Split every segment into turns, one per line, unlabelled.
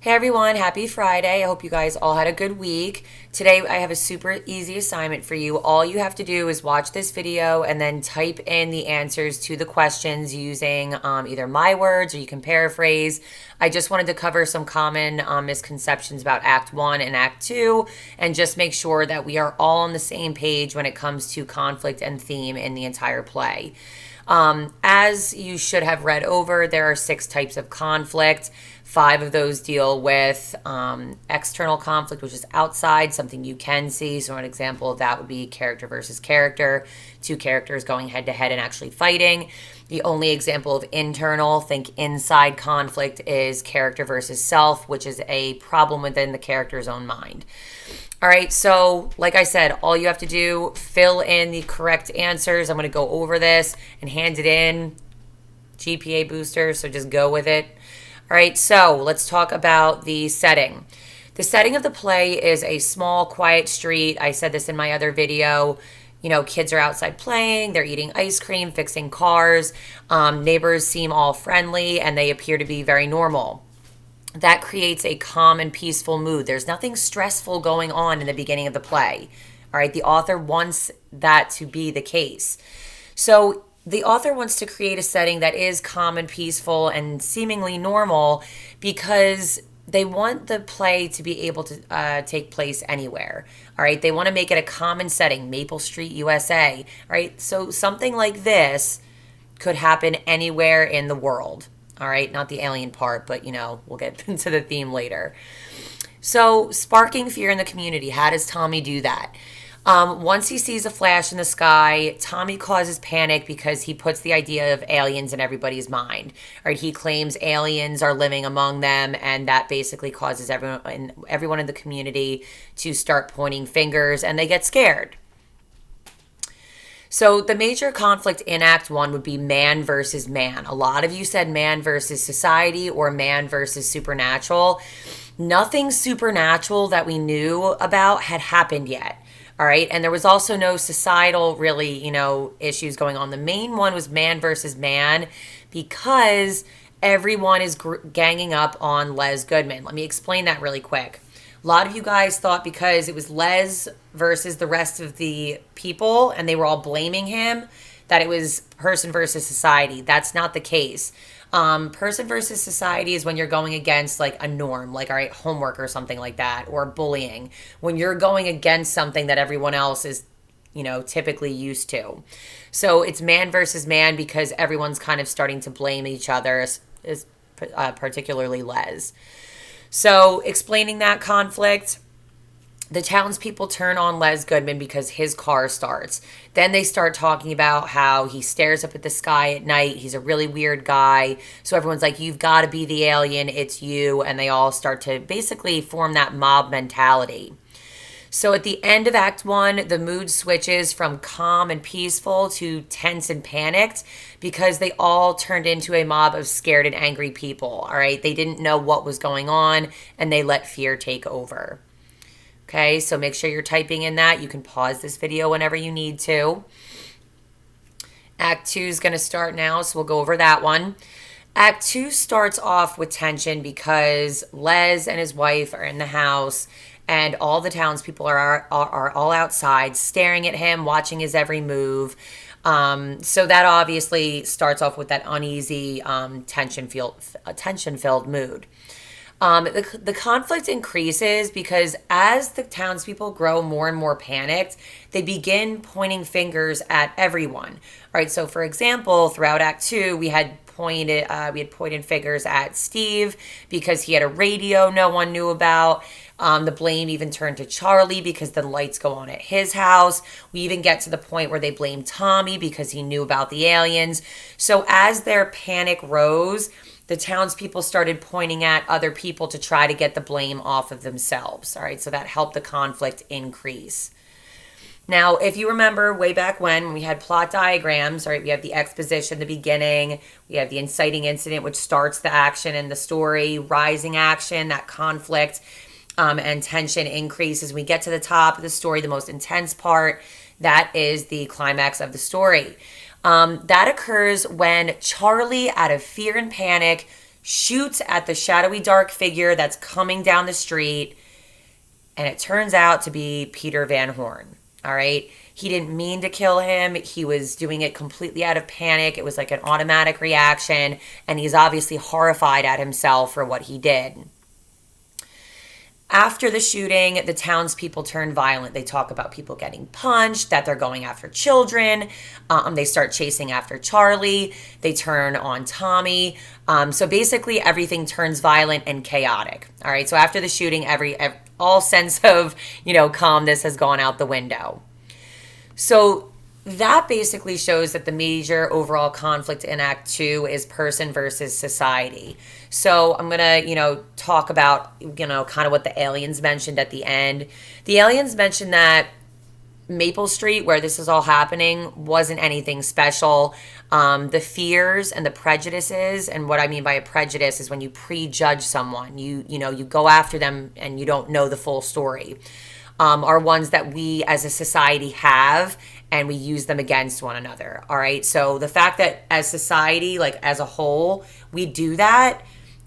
Hey everyone, happy Friday. I hope you guys all had a good week. Today I have a super easy assignment for you. All you have to do is watch this video and then type in the answers to the questions using either my words or you can paraphrase. I just wanted to cover some common misconceptions about Act 1 and Act 2 and just make sure that we are all on the same page when it comes to conflict and theme in the entire play. As you should have read over, there are 6 types of conflict. 5 of those deal with external conflict, which is outside, something you can see. So, an example of that would be character versus character, 2 characters going head to head and actually fighting. The only example of internal, think inside conflict, is character versus self, which is a problem within the character's own mind. All right, so like I said, all you have to do, fill in the correct answers. I'm going to go over this and hand it in. GPA booster, so just go with it. All right, so let's talk about the setting. The setting of the play is a small, quiet street. I said this in my other video. You know, kids are outside playing, they're eating ice cream, fixing cars. Neighbors seem all friendly, and they appear to be very normal. That creates a calm and peaceful mood. There's nothing stressful going on in the beginning of the play. All right, the author wants that to be the case. So the author wants to create a setting that is calm and peaceful and seemingly normal because they want the play to be able to take place anywhere. All right, they want to make it a common setting, Maple Street, USA. All right, so something like this could happen anywhere in the world. All right, not the alien part, but we'll get into the theme later. So, sparking fear in the community. How does Tommy do that? Once he sees a flash in the sky, Tommy causes panic because he puts the idea of aliens in everybody's mind. Right? He claims aliens are living among them, and that basically causes everyone in the community to start pointing fingers, and they get scared. So the major conflict in Act 1 would be man versus man. A lot of you said man versus society or man versus supernatural. Nothing supernatural that we knew about had happened yet. All right. And there was also no societal, really, issues going on. The main one was man versus man because everyone is ganging up on Les Goodman. Let me explain that really quick. A lot of you guys thought because it was Les versus the rest of the people and they were all blaming him that it was person versus society. That's not the case. Person versus society is when you're going against like a norm, like, all right, homework or something like that, or bullying. When you're going against something that everyone else is, typically used to. So it's man versus man because everyone's kind of starting to blame each other, particularly Les. So, explaining that conflict, the townspeople turn on Les Goodman because his car starts. Then they start talking about how he stares up at the sky at night. He's a really weird guy. So everyone's like, you've got to be the alien. It's you. And they all start to basically form that mob mentality. So at the end of Act 1, the mood switches from calm and peaceful to tense and panicked because they all turned into a mob of scared and angry people, all right? They didn't know what was going on, and they let fear take over. Okay, so make sure you're typing in that. You can pause this video whenever you need to. Act 2 is going to start now, so we'll go over that one. Act 2 starts off with tension because Les and his wife are in the house and all the townspeople are all outside staring at him, watching his every move. So that obviously starts off with that uneasy, tension-filled mood. The conflict increases because as the townspeople grow more and more panicked, they begin pointing fingers at everyone. All right, so for example, throughout Act 2, we had pointed fingers at Steve because he had a radio no one knew about. The blame even turned to Charlie because the lights go on at his house. We even get to the point where they blame Tommy because he knew about the aliens. So as their panic rose, the townspeople started pointing at other people to try to get the blame off of themselves. All right, so that helped the conflict increase. Now, if you remember way back when we had plot diagrams, right, we have the exposition, the beginning, we have the inciting incident, which starts the action in the story, rising action, that conflict and tension increases. We get to the top of the story, the most intense part, that is the climax of the story. That occurs when Charlie, out of fear and panic, shoots at the shadowy dark figure that's coming down the street, and it turns out to be Peter Van Horn. All right. He didn't mean to kill him. He was doing it completely out of panic. It was like an automatic reaction, and he's obviously horrified at himself for what he did. After the shooting, the townspeople turn violent. They talk about people getting punched, that they're going after children. They start chasing after Charlie. They turn on Tommy. So basically, everything turns violent and chaotic. All right. So after the shooting, all sense of calmness has gone out the window. So that basically shows that the major overall conflict in Act 2 is person versus society. So I'm going to, talk about, kind of what the aliens mentioned at the end. The aliens mentioned that Maple Street, where this is all happening, wasn't anything special. The fears and the prejudices, and what I mean by a prejudice is when you prejudge someone, you go after them and you don't know the full story, are ones that we as a society have, and we use them against one another. All right. So the fact that as society, like as a whole, we do that.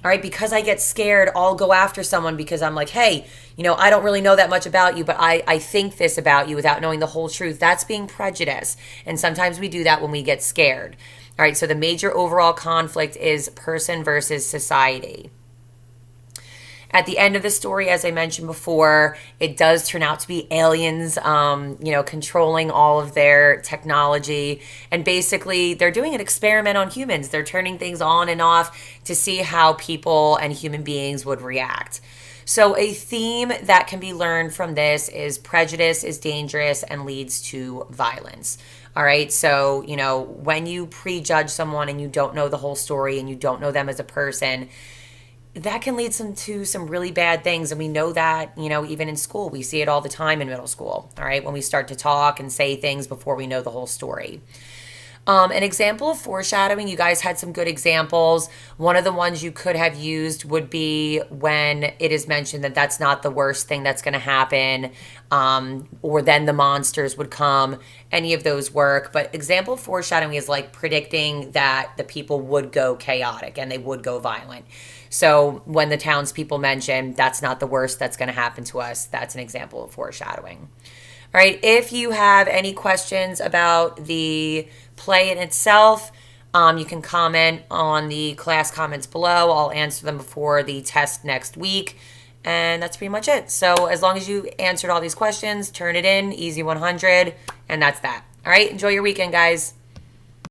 All right. Because I get scared, I'll go after someone because I'm like, hey, I don't really know that much about you, but I think this about you without knowing the whole truth. That's being prejudiced. And sometimes we do that when we get scared. All right. So the major overall conflict is person versus society. At the end of the story, as I mentioned before, it does turn out to be aliens, controlling all of their technology. And basically, they're doing an experiment on humans. They're turning things on and off to see how people and human beings would react. So a theme that can be learned from this is prejudice is dangerous and leads to violence. All right. So, when you prejudge someone and you don't know the whole story and you don't know them as a person, that can lead to some really bad things. And we know that, even in school, we see it all the time in middle school. All right. When we start to talk and say things before we know the whole story. An example of foreshadowing, you guys had some good examples. One of the ones you could have used would be when it is mentioned that that's not the worst thing that's going to happen, or then the monsters would come. Any of those work. But example of foreshadowing is like predicting that the people would go chaotic and they would go violent. So when the townspeople mention that's not the worst that's going to happen to us, that's an example of foreshadowing. All right. If you have any questions about the play in itself, you can comment on the class comments below. I'll answer them before the test next week. And that's pretty much it. So as long as you answered all these questions, turn it in, easy 100, and that's that. All right. Enjoy your weekend, guys.